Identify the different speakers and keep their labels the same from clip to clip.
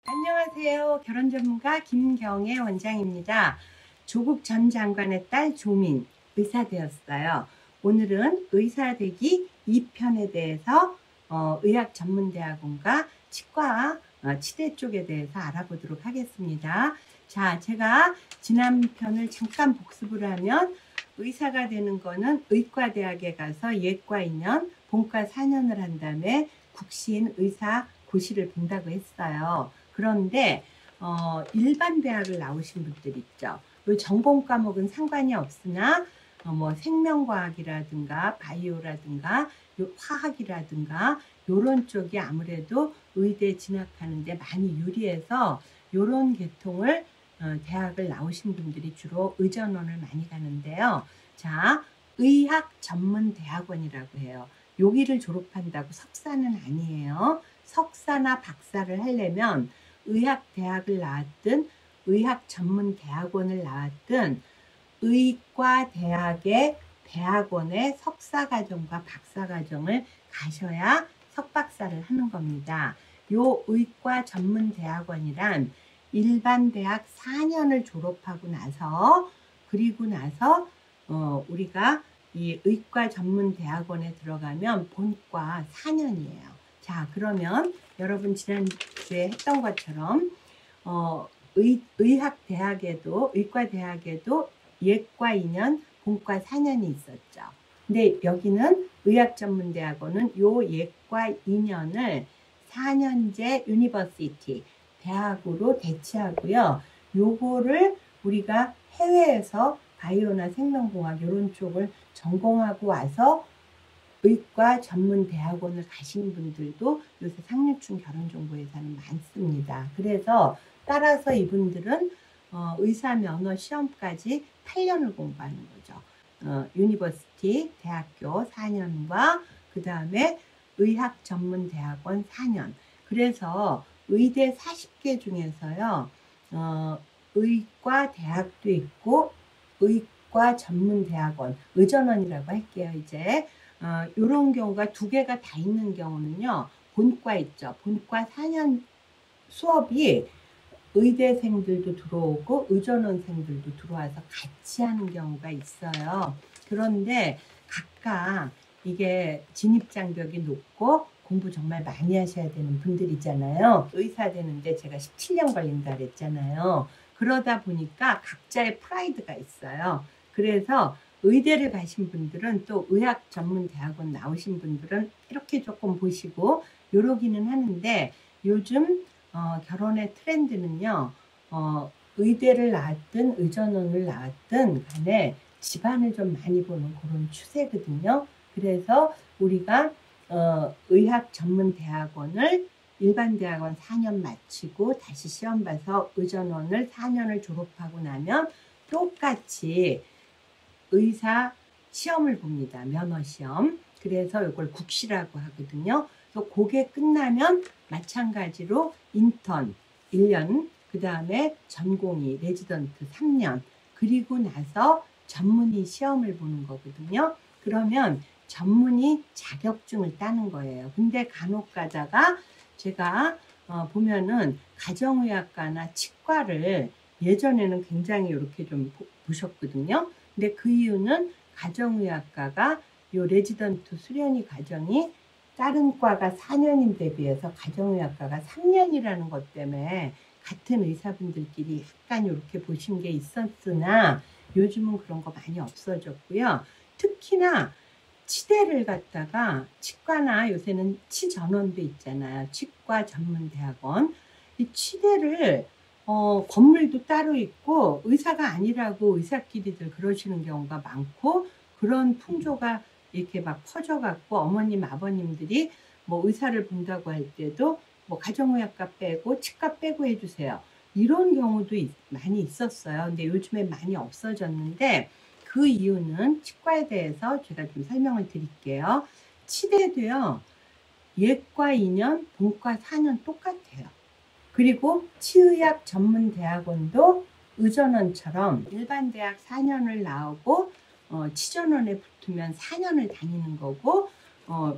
Speaker 1: 안녕하세요. 결혼전문가 김경애 원장입니다. 조국 전 장관의 딸 조민 의사 되었어요. 오늘은 의사되기 2편에 대해서 의학전문대학원과 치과 치대 쪽에 대해서 알아보도록 하겠습니다. 자, 제가 지난 편을 잠깐 복습을 하면 의사가 되는 거는 의과대학에 가서 예과 2년, 본과 4년을 한 다음에 국신 의사 고시를 본다고 했어요. 그런데 일반 대학을 나오신 분들 있죠. 전공 과목은 상관이 없으나 뭐 생명과학이라든가 바이오라든가 화학이라든가 이런 쪽이 아무래도 의대 진학하는데 많이 유리해서 이런 계통을 대학을 나오신 분들이 주로 의전원을 많이 가는데요. 자, 의학전문대학원이라고 해요. 여기를 졸업한다고 석사는 아니에요. 석사나 박사를 하려면 의학대학을 나왔든 의학전문대학원을 나왔든 의과대학의 대학원의 석사과정과 박사과정을 가셔야 석박사를 하는 겁니다. 요 의과전문대학원이란 일반 대학 4년을 졸업하고 나서 그리고 나서 우리가 이 의과전문대학원에 들어가면 본과 4년이에요. 자, 그러면 여러분 지난주에 했던 것처럼 의과대학에도 예과 2년, 본과 4년이 있었죠. 근데 여기는 의학전문대학원은 요 예과 2년을 4년제 유니버시티 대학으로 대체하고요. 요거를 우리가 해외에서 바이오나 생명공학 이런 쪽을 전공하고 와서 의과 전문 대학원을 가시는 분들도 요새 상류층 결혼정보회사는 많습니다. 그래서 따라서 이분들은 의사 면허 시험까지 8년을 공부하는 거죠. 유니버시티 대학교 4년과 그 다음에 의학 전문 대학원 4년. 그래서 의대 40개 중에서요. 의과 대학도 있고 의과 전문 대학원, 의전원이라고 할게요. 이제 이런 경우가 2개가 다 있는 경우는요. 본과 있죠. 본과 4년 수업이 의대생들도 들어오고 의전원생들도 들어와서 같이 하는 경우가 있어요. 그런데 각각 이게 진입장벽이 높고 공부 정말 많이 하셔야 되는 분들이잖아요. 의사 되는데 제가 17년 걸린다 그랬잖아요. 그러다 보니까 각자의 프라이드가 있어요. 그래서 의대를 가신 분들은 또 의학전문대학원 나오신 분들은 이렇게 조금 보시고 요러기는 하는데 요즘 결혼의 트렌드는요. 의대를 나왔든 의전원을 나왔든 간에 집안을 좀 많이 보는 그런 추세거든요. 그래서 우리가 의학전문대학원을 일반 대학원 4년 마치고 다시 시험 봐서 의전원을 4년을 졸업하고 나면 똑같이 의사 시험을 봅니다. 면허 시험. 그래서 이걸 국시라고 하거든요. 그래서 그게 끝나면 마찬가지로 인턴 1년, 그 다음에 전공의 레지던트 3년, 그리고 나서 전문의 시험을 보는 거거든요. 그러면 전문의 자격증을 따는 거예요. 근데 간혹 가다가 제가 보면은 가정의학과나 치과를 예전에는 굉장히 이렇게 좀 보셨거든요. 근데 그 이유는 가정의학과가 요 레지던트 수련의 과정이 다른 과가 4년인데 비해서 가정의학과가 3년이라는 것 때문에 같은 의사분들끼리 약간 이렇게 보신 게 있었으나 요즘은 그런 거 많이 없어졌고요. 특히나 치대를 갖다가 치과나 요새는 치전원도 있잖아요. 치과 전문대학원. 이 치대를 건물도 따로 있고 의사가 아니라고 의사끼리들 그러시는 경우가 많고 그런 풍조가 이렇게 막 퍼져갖고 어머님 아버님들이 뭐 의사를 본다고 할 때도 뭐 가정의학과 빼고 치과 빼고 해주세요. 이런 경우도 많이 있었어요. 근데 요즘에 많이 없어졌는데 그 이유는 치과에 대해서 제가 좀 설명을 드릴게요. 치대도요. 예과 2년, 본과 4년 똑같아요. 그리고 치의학 전문대학원도 의전원처럼 일반 대학 4년을 나오고 치전원에 붙으면 4년을 다니는 거고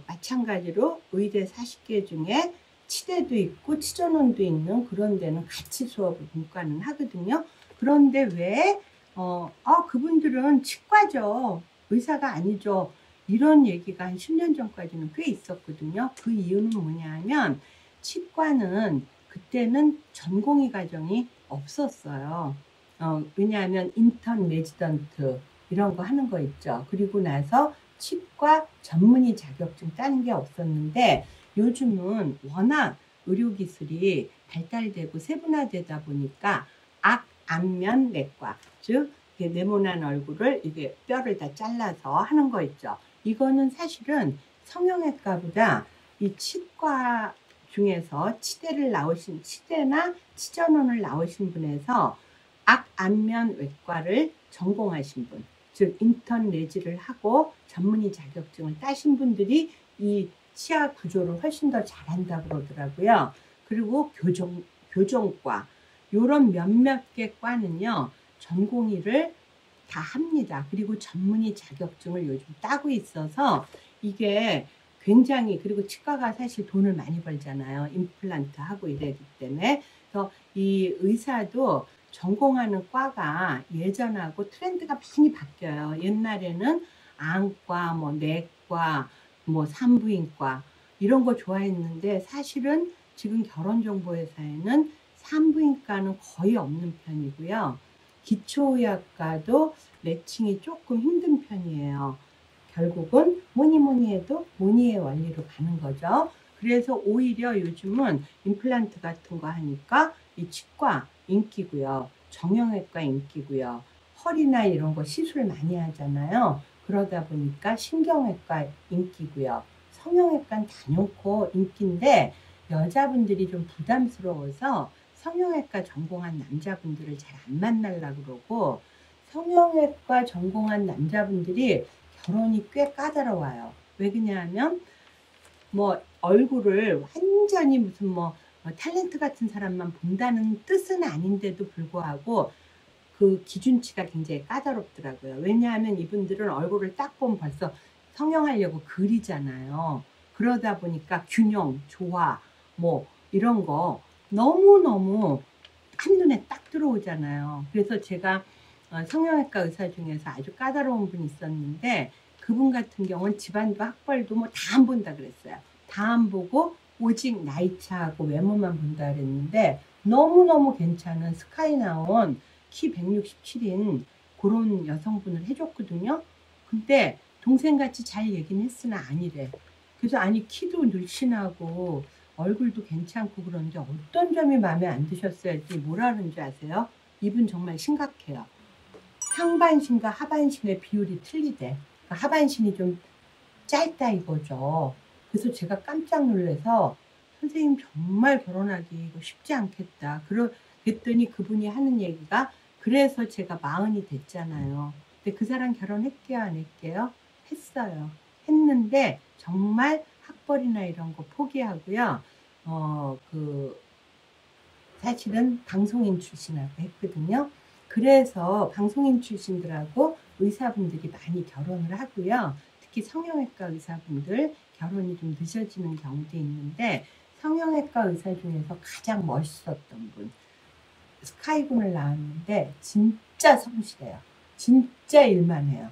Speaker 1: 마찬가지로 의대 40개 중에 치대도 있고 치전원도 있는 그런 데는 같이 수업을 문과는 하거든요. 그런데 왜 그분들은 치과죠. 의사가 아니죠. 이런 얘기가 한 10년 전까지는 꽤 있었거든요. 그 이유는 뭐냐면 치과는 그때는 전공의 과정이 없었어요. 왜냐하면 인턴 레지던트 이런 거 하는 거 있죠. 그리고 나서 치과 전문의 자격증 따는 게 없었는데 요즘은 워낙 의료기술이 발달되고 세분화되다 보니까 안면 내과, 즉 네모난 얼굴을 이게 뼈를 다 잘라서 하는 거 있죠. 이거는 사실은 성형외과보다 이 치과 중에서 치대나 치전원을 나오신 분에서 안면 외과를 전공하신 분, 즉 인턴 레지를 하고 전문의 자격증을 따신 분들이 이 치아 구조를 훨씬 더 잘한다고 그러더라고요. 그리고 교정과 요런 몇몇 개 과는요 전공의를 다 합니다. 그리고 전문의 자격증을 요즘 따고 있어서 이게 굉장히, 그리고 치과가 사실 돈을 많이 벌잖아요. 임플란트 하고 이래기 때문에. 그래서 이 의사도 전공하는 과가 예전하고 트렌드가 많이 바뀌어요. 옛날에는 안과, 내과, 산부인과 이런 거 좋아했는데 사실은 지금 결혼정보회사에는 산부인과는 거의 없는 편이고요. 기초의학과도 매칭이 조금 힘든 편이에요. 결국은 뭐니 해도 모니의 원리로 가는 거죠. 그래서 오히려 요즘은 임플란트 같은 거 하니까 이 치과 인기고요. 정형외과 인기고요. 허리나 이런 거 시술 많이 하잖아요. 그러다 보니까 신경외과 인기고요. 성형외과는 단연코 인기인데 여자분들이 좀 부담스러워서 성형외과 전공한 남자분들을 잘 안 만나려고 그러고, 성형외과 전공한 남자분들이 결혼이 꽤 까다로워요. 왜 그러냐면 얼굴을 완전히 무슨 탤런트 같은 사람만 본다는 뜻은 아닌데도 불구하고 그 기준치가 굉장히 까다롭더라고요. 왜냐하면 이분들은 얼굴을 딱 보면 벌써 성형하려고 그리잖아요. 그러다 보니까 균형, 조화 이런 거 너무너무 한눈에 딱 들어오잖아요. 그래서 제가 성형외과 의사 중에서 아주 까다로운 분이 있었는데 그분 같은 경우는 집안도 학벌도 다 안 본다 그랬어요. 다 안 보고 오직 나이차하고 외모만 본다 그랬는데 너무너무 괜찮은 스카이 나온 키 167인 그런 여성분을 해줬거든요. 근데 동생같이 잘 얘기는 했으나 아니래. 그래서 아니 키도 늘씬하고 얼굴도 괜찮고 그런데 어떤 점이 마음에 안 드셨어야지 뭐라 그런지 아세요? 이분 정말 심각해요. 상반신과 하반신의 비율이 틀리대. 그러니까 하반신이 좀 짧다 이거죠. 그래서 제가 깜짝 놀라서 선생님 정말 결혼하기 이거 쉽지 않겠다. 그랬더니 그분이 하는 얘기가 그래서 제가 40이 됐잖아요. 근데 그 사람 결혼했게요 안 했게요? 했어요. 했는데 정말 학벌이나 이런 거 포기하고요. 사실은 방송인 출신하고 했거든요. 그래서 방송인 출신들하고 의사분들이 많이 결혼을 하고요. 특히 성형외과 의사분들 결혼이 좀 늦어지는 경우도 있는데 성형외과 의사 중에서 가장 멋있었던 분, 스카이군을 나왔는데 진짜 성실해요. 진짜 일만 해요.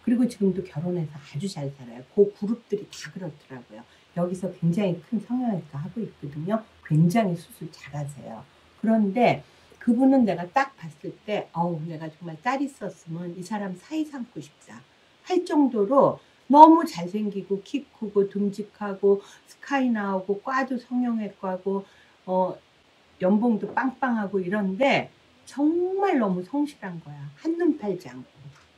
Speaker 1: 그리고 지금도 결혼해서 아주 잘 살아요. 그 그룹들이 다 그렇더라고요. 여기서 굉장히 큰 성형외과 하고 있거든요. 굉장히 수술 잘하세요. 그런데 그분은 내가 딱 봤을 때 내가 정말 딸 있었으면 이 사람 사이 삼고 싶다 할 정도로 너무 잘생기고 키 크고 듬직하고 스카이 나오고 과도 성형외과고 연봉도 빵빵하고 이런데 정말 너무 성실한 거야. 한눈 팔지 않고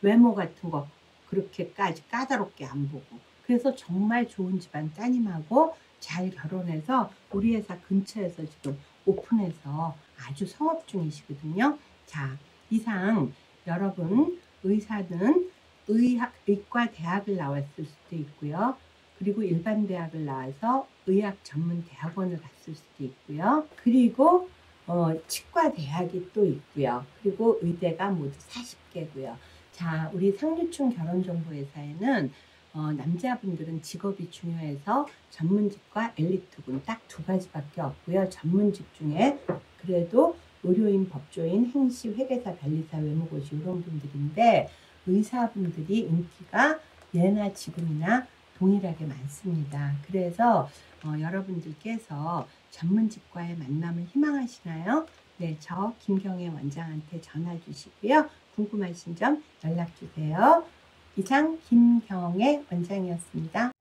Speaker 1: 외모 같은 거 그렇게까지 까다롭게 안 보고. 그래서 정말 좋은 집안 따님하고 잘 결혼해서 우리 회사 근처에서 지금 오픈해서 아주 성업 중이시거든요. 자, 이상 여러분 의사는 의과 대학을 나왔을 수도 있고요. 그리고 일반 대학을 나와서 의학 전문 대학원을 갔을 수도 있고요. 그리고 치과 대학이 또 있고요. 그리고 의대가 모두 40개고요. 자, 우리 상류층 결혼정보회사에는 남자분들은 직업이 중요해서 전문직과 엘리트군 딱 두 가지밖에 없고요. 전문직 중에 그래도 의료인, 법조인, 행시, 회계사, 변리사, 외무고시 이런 분들인데 의사분들이 인기가 예나 지금이나 동일하게 많습니다. 그래서 여러분들께서 전문직과의 만남을 희망하시나요? 네, 저 김경애 원장한테 전화 주시고요. 궁금하신 점 연락 주세요. 이상 김경애 원장이었습니다.